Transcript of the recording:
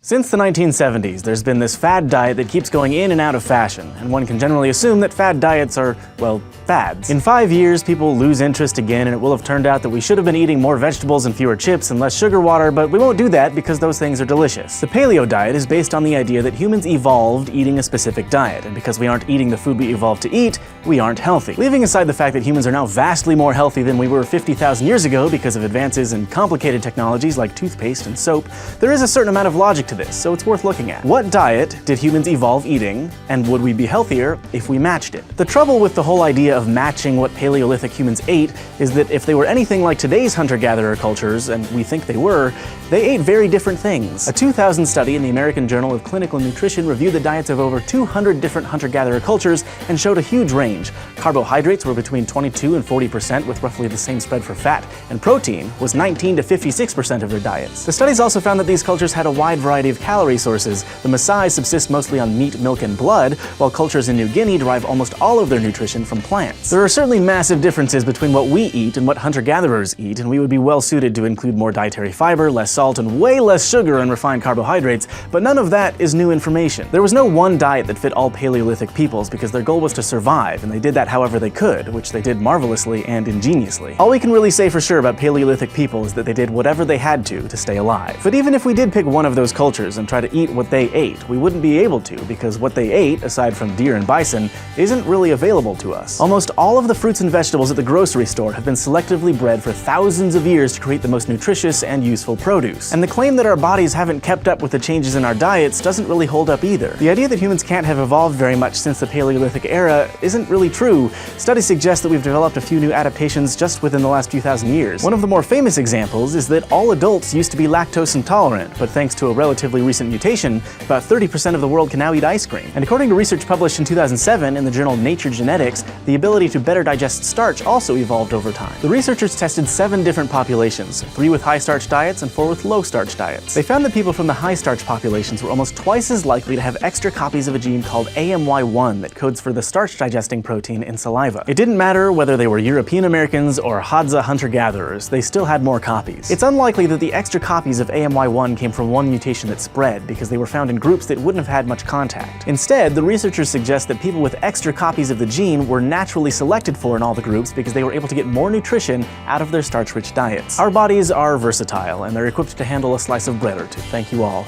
Since the 1970s, there's been this fad diet that keeps going in and out of fashion, and one can generally assume that fad diets are, well, fads. In 5 years, people lose interest again, and it will have turned out that we should have been eating more vegetables and fewer chips and less sugar water, but we won't do that because those things are delicious. The Paleo Diet is based on the idea that humans evolved eating a specific diet, and because we aren't eating the food we evolved to eat, we aren't healthy. Leaving aside the fact that humans are now vastly more healthy than we were 50,000 years ago because of advances in complicated technologies like toothpaste and soap, there is a certain amount of logic to this, so it's worth looking at. What diet did humans evolve eating, and would we be healthier if we matched it? The trouble with the whole idea of matching what Paleolithic humans ate is that if they were anything like today's hunter-gatherer cultures, and we think they were, they ate very different things. A 2000 study in the American Journal of Clinical Nutrition reviewed the diets of over 200 different hunter-gatherer cultures and showed a huge range. Carbohydrates were between 22 and 40%, with roughly the same spread for fat, and protein was 19 to 56% of their diets. The studies also found that these cultures had a wide variety of calorie sources. The Maasai subsist mostly on meat, milk, and blood, while cultures in New Guinea derive almost all of their nutrition from plants. There are certainly massive differences between what we eat and what hunter-gatherers eat, and we would be well suited to include more dietary fiber, less salt, and way less sugar and refined carbohydrates, but none of that is new information. There was no one diet that fit all Paleolithic peoples because their goal was to survive, and they did that however they could, which they did marvelously and ingeniously. All we can really say for sure about Paleolithic people is that they did whatever they had to stay alive. But even if we did pick one of those cultures and try to eat what they ate, we wouldn't be able to, because what they ate, aside from deer and bison, isn't really available to us. Almost all of the fruits and vegetables at the grocery store have been selectively bred for thousands of years to create the most nutritious and useful produce. And the claim that our bodies haven't kept up with the changes in our diets doesn't really hold up either. The idea that humans can't have evolved very much since the Paleolithic era isn't really true. Studies suggest that we've developed a few new adaptations just within the last few thousand years. One of the more famous examples is that all adults used to be lactose intolerant, but thanks to a relatively recent mutation, about 30% of the world can now eat ice cream. And according to research published in 2007 in the journal Nature Genetics, the ability to better digest starch also evolved over time. The researchers tested 7 different populations, 3 with high-starch diets and 4 with low-starch diets. They found that people from the high-starch populations were almost twice as likely to have extra copies of a gene called AMY1 that codes for the starch-digesting protein in saliva. It didn't matter whether they were European Americans or Hadza hunter-gatherers, they still had more copies. It's unlikely that the extra copies of AMY1 came from one mutation that spread, because they were found in groups that wouldn't have had much contact. Instead, the researchers suggest that people with extra copies of the gene were naturally selected for in all the groups because they were able to get more nutrition out of their starch-rich diets. Our bodies are versatile, and they're equipped to handle a slice of bread or two. Thank you all.